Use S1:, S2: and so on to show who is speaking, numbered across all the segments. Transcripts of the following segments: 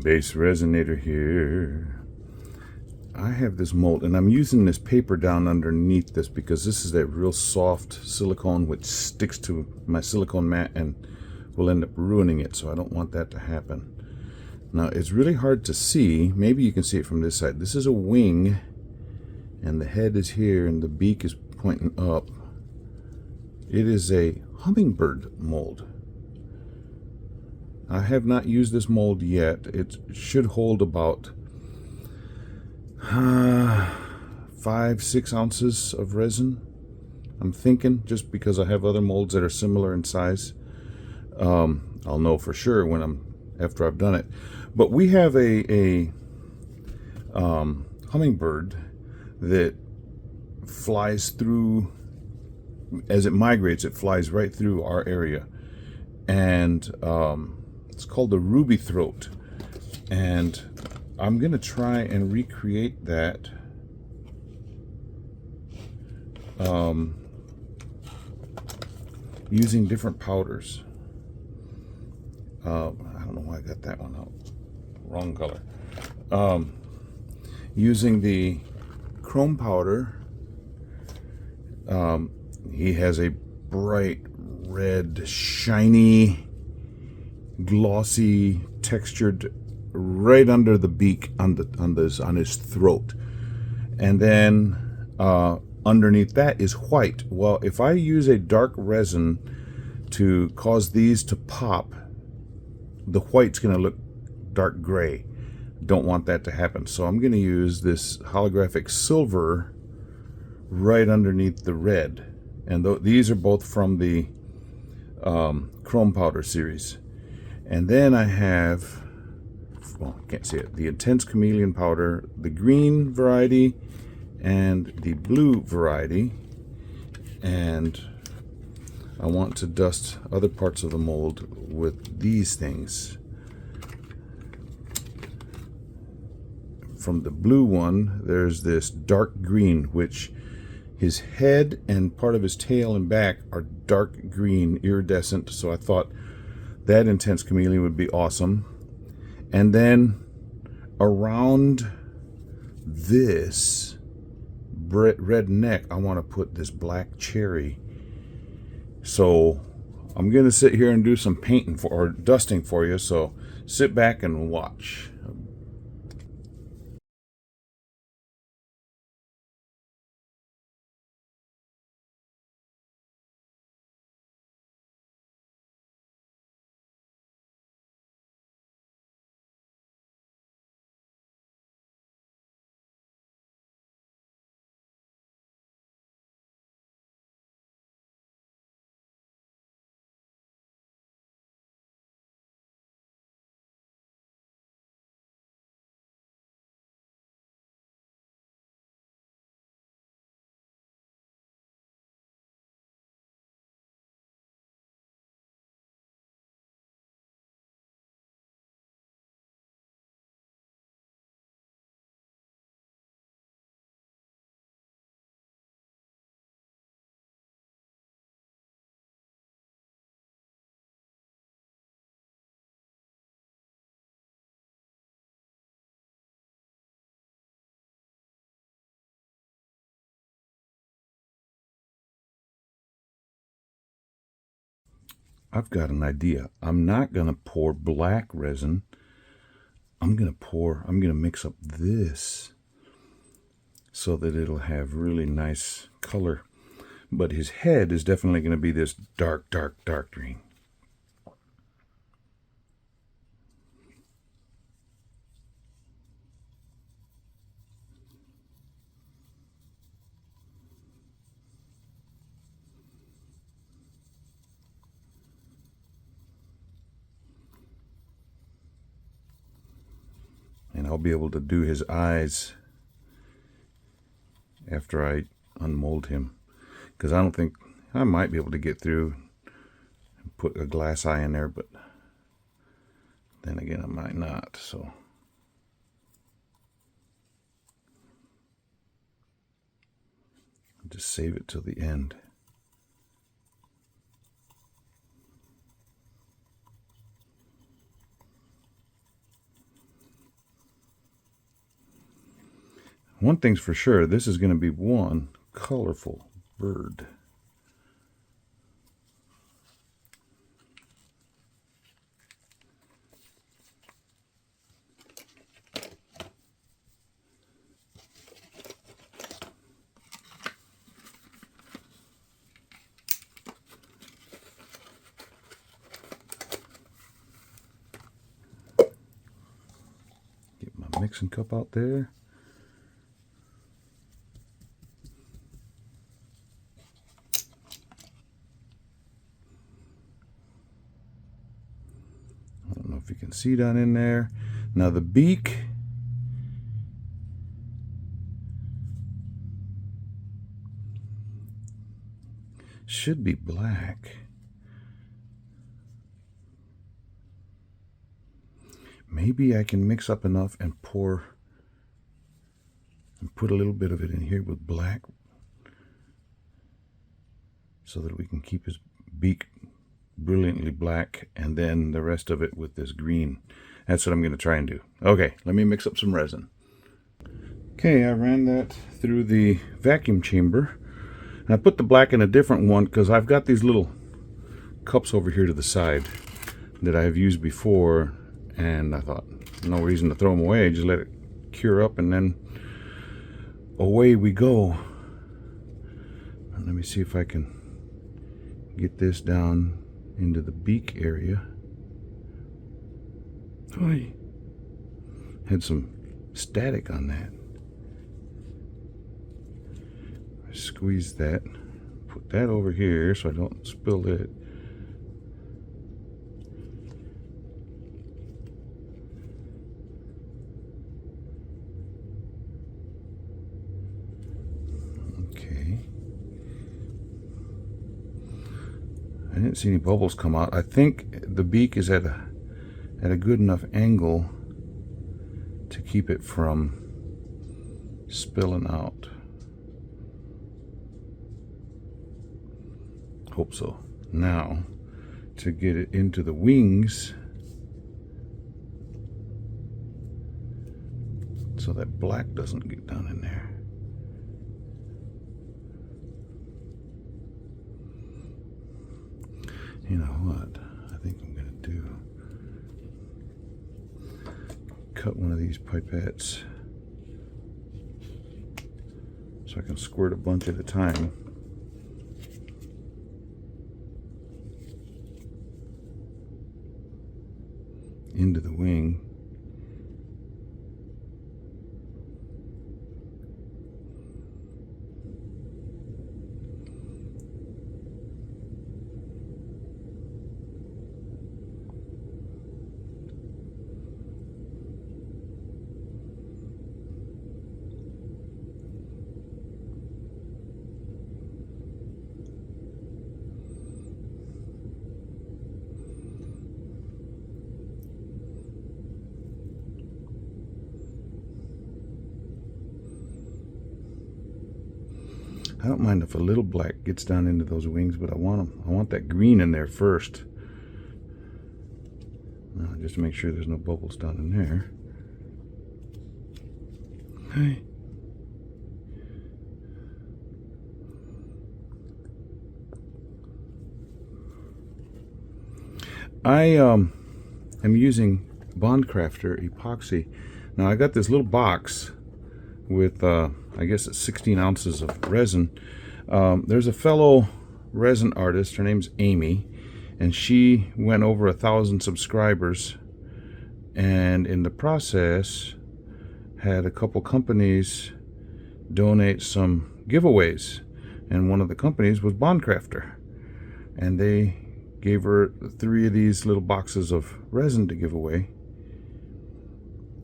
S1: BassResinator here. I have this mold and I'm using this paper down underneath this because this is that real soft silicone which sticks to my silicone mat and will end up ruining it, so I don't want that to happen. Now it's really hard to see. Maybe you can see it from this side. This is a wing and the head is here and the beak is pointing up. It is a hummingbird mold. I have not used this mold yet. It should hold about 5-6 ounces of resin, I'm thinking, just because I have other molds that are similar in size. I'll know for sure after I've done it. But we have a hummingbird that flies through. As it migrates, it flies right through our area, and it's called the ruby throat, and I'm gonna try and recreate that using different powders. I don't know why I got that one out, wrong color. Using the chrome powder. He has a bright red, shiny, glossy, textured right under the beak on his throat, and then underneath that is white. Well, if I use a dark resin to cause these to pop, the white's going to look dark gray. Don't want that to happen, so I'm going to use this holographic silver right underneath the red, and these are both from the chrome powder series. And then I have, well, I can't see it, the intense chameleon powder, the green variety and the blue variety, and I want to dust other parts of the mold with these things. From the blue one, there's this dark green, which his head and part of his tail and back are dark green, iridescent, so I thought that intense chameleon would be awesome. And then around this red neck, I want to put this black cherry. So I'm going to sit here and do some painting or dusting for you, so sit back and watch. I've got an idea. I'm not going to pour black resin. I'm going to mix up this so that it'll have really nice color. But his head is definitely going to be this dark, dark, dark green. And I'll be able to do his eyes after I unmold him, because I don't think I might be able to get through and put a glass eye in there, but then again I might not. So I'll just save it till the end. one thing's for sure, this is going to be one colorful bird. Mixing cup out there. I don't know if you can see down in there. Now the beak should be black. Maybe I can mix up enough and pour and put a little bit of it in here with black so that we can keep his beak brilliantly black, and then the rest of it with this green. That's what I'm going to try and do. Okay, let me mix up some resin. Okay, I ran that through the vacuum chamber, and I put the black in a different one because I've got these little cups over here to the side that I have used before, and I thought, no reason to throw them away, just let it cure up and then away we go. And let me see if I can get this down into the beak area. Oy. Had some static on that. Squeeze that, put that over here so I don't spill it. I didn't see any bubbles come out. I think the beak is at a good enough angle to keep it from spilling out. Hope so. Now, to get it into the wings so that black doesn't get down in there. You know what I think I'm going to do? Cut one of these pipettes so I can squirt a bunch at a time. Into the wing. I don't mind if a little black gets down into those wings, but I want that green in there first. Just to make sure there's no bubbles down in there. Hey. I am using Bondcrafter epoxy. Now I got this little box with I guess it's 16 ounces of resin. There's a fellow resin artist, her name's Amy, and she went over 1,000 subscribers, and in the process had a couple companies donate some giveaways, and one of the companies was Bondcrafter, and they gave her 3 of these little boxes of resin to give away.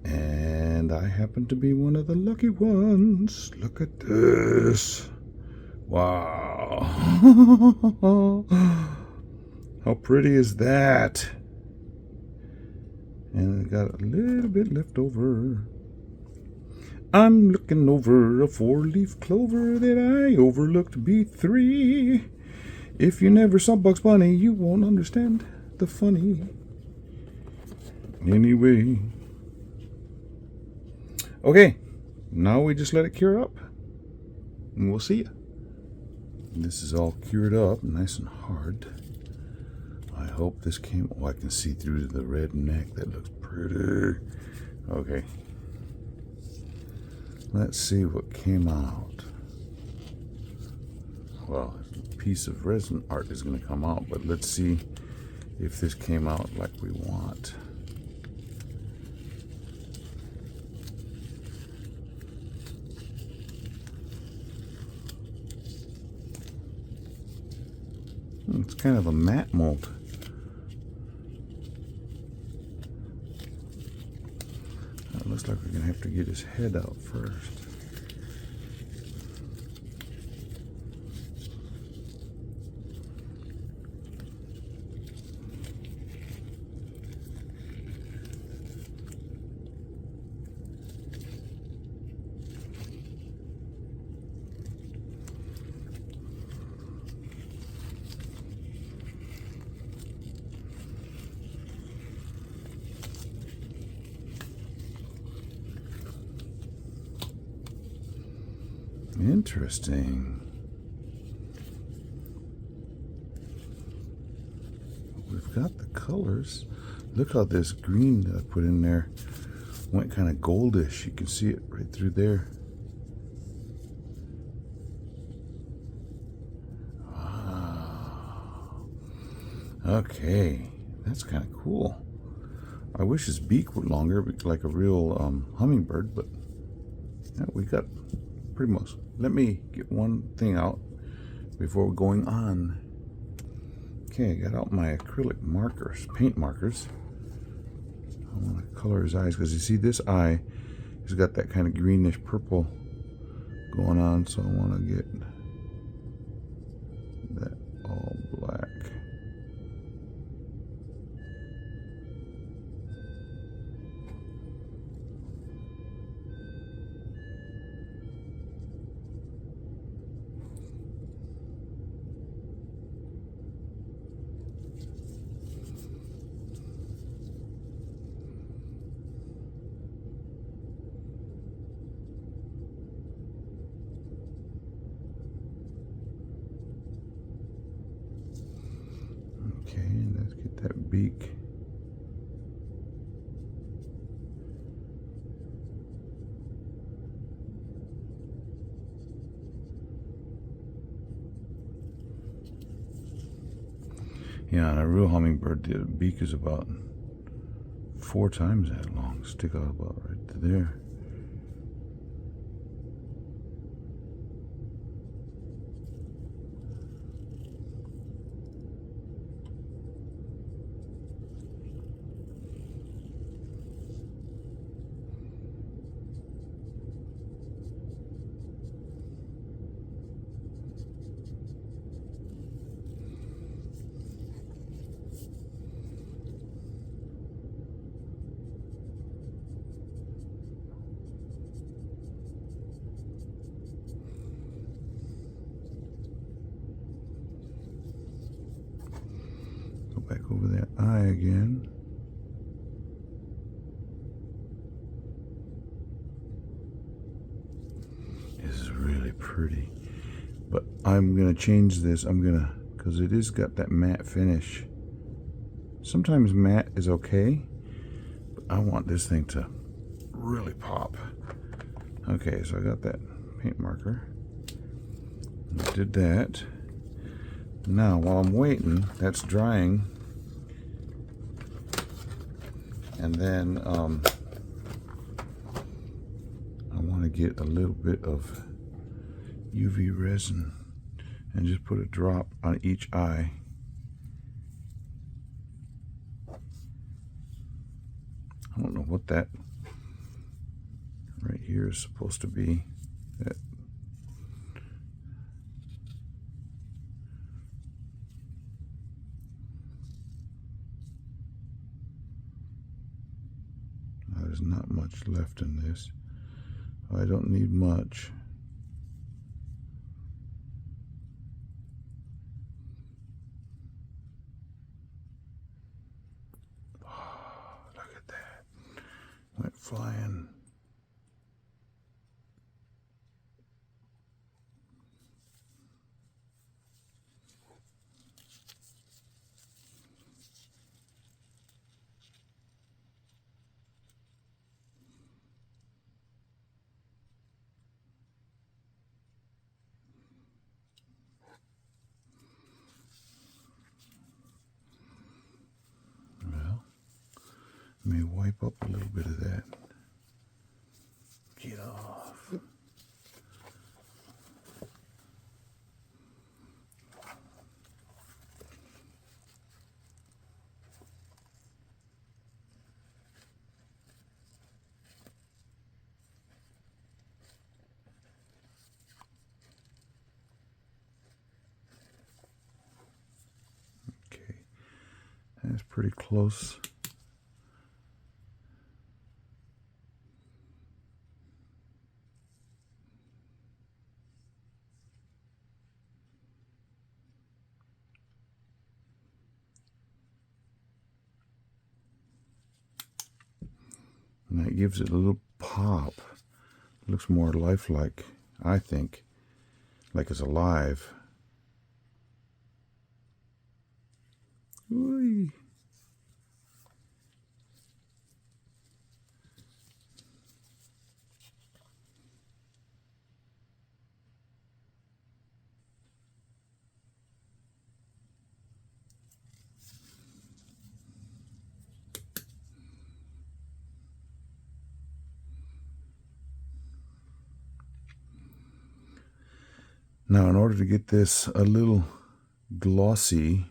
S1: And I happen to be one of the lucky ones. Look at this. Wow. How pretty is that? And I got a little bit left over. I'm looking over a 4-leaf clover that I overlooked B3. If you never saw Bugs Bunny, you won't understand the funny. Anyway. Okay, Now we just let it cure up, and we'll see you. This is all cured up, nice and hard. I hope this came. Oh, I can see through the red neck. That looks pretty. Okay. Let's see what came out. Well, a piece of resin art is going to come out, but let's see if this came out like we want. It's kind of a matte mold. It looks like we're going to have to get his head out first. Interesting. We've got the colors. Look how this green that I put in there went kind of goldish. You can see it right through there. Wow. Okay, that's kind of cool. I wish his beak were longer, like a real hummingbird, but yeah, we got pretty much. Let me get one thing out before going on. Okay, I got out my acrylic markers, paint markers. I want to color his eyes because you see this eye has got that kind of greenish purple going on, so I want to get that all black. Okay, let's get that beak. Yeah, and a real hummingbird, the beak is about 4 times that long. Stick out about right to there. Back over that eye again. This is really pretty, but I'm gonna change this. Because it is got that matte finish. Sometimes matte is okay, but I want this thing to really pop. Okay, so I got that paint marker. I did that. Now while I'm waiting, that's drying. And then I want to get a little bit of UV resin and just put a drop on each eye. I don't know what that right here is supposed to be. That there's not much left in this. I don't need much. Oh, look at that. Went flying. wipe up a little bit of that. Get off. Okay, that's pretty close. And that gives it a little pop. It looks more lifelike, I think, like it's alive. Ooh. Now, in order to get this a little glossy,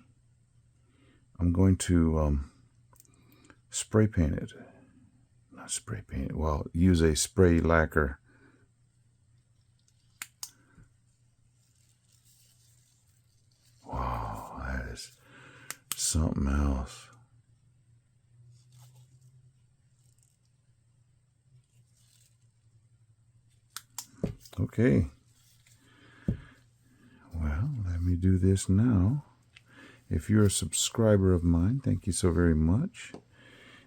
S1: I'm going to spray paint it. Not spray paint it, well, use a spray lacquer. Wow, that is something else. Okay. Well, let me do this now. If you're a subscriber of mine, thank you so very much.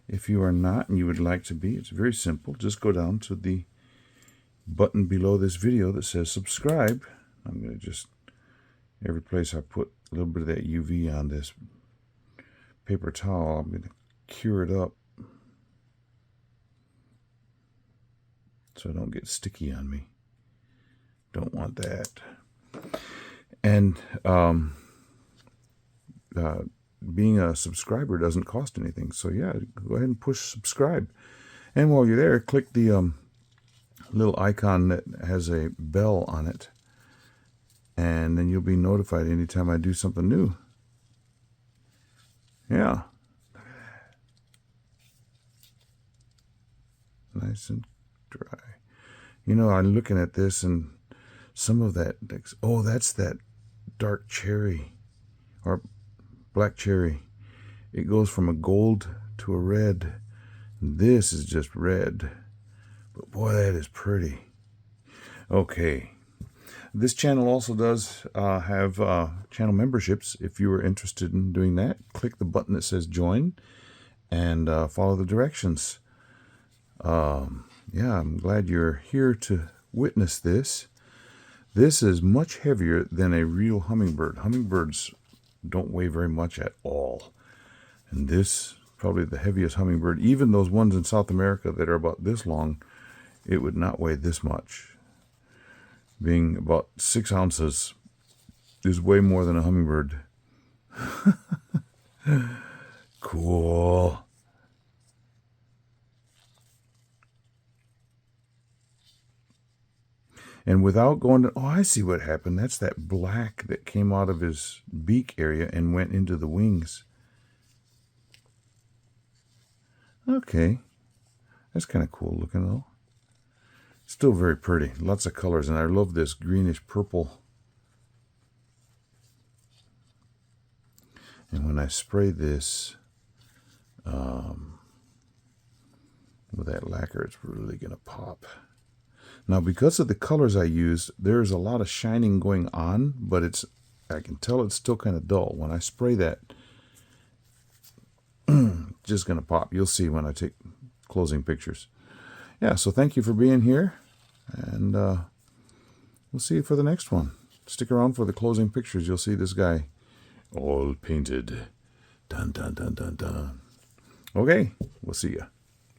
S1: If you are not and you would like to be, it's very simple. Just go down to the button below this video that says subscribe. I'm going to just, every place I put a little bit of that UV on this paper towel, I'm going to cure it up so I don't get sticky on me. Don't want that. And being a subscriber doesn't cost anything. So yeah, go ahead and push subscribe. And while you're there, click the little icon that has a bell on it. And then you'll be notified anytime I do something new. Yeah. Look at that. Nice and dry. You know, I'm looking at this and some of that, oh, that's that dark cherry or black cherry. It goes from a gold to a red. This is just red. But boy, that is pretty. Okay. This channel also does have channel memberships. If you are interested in doing that, click the button that says join and follow the directions. Yeah, I'm glad you're here to witness this. This is much heavier than a real hummingbird. Hummingbirds don't weigh very much at all. And this, probably the heaviest hummingbird, even those ones in South America that are about this long, it would not weigh this much. Being about 6 ounces is way more than a hummingbird. Cool. And without going to, oh, I see what happened. That's that black that came out of his beak area and went into the wings. Okay. That's kind of cool looking though. Still very pretty. Lots of colors. And I love this greenish purple. And when I spray this with that lacquer, it's really going to pop. Now, because of the colors I used, there's a lot of shining going on, but I can tell it's still kind of dull. When I spray that, just going to pop. You'll see when I take closing pictures. Yeah, so thank you for being here, and we'll see you for the next one. Stick around for the closing pictures. You'll see this guy all painted. Dun, dun, dun, dun, dun. Okay, we'll see you.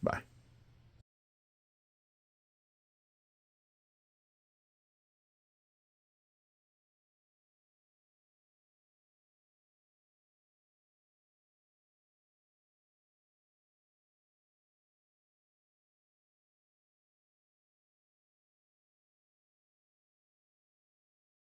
S1: Bye.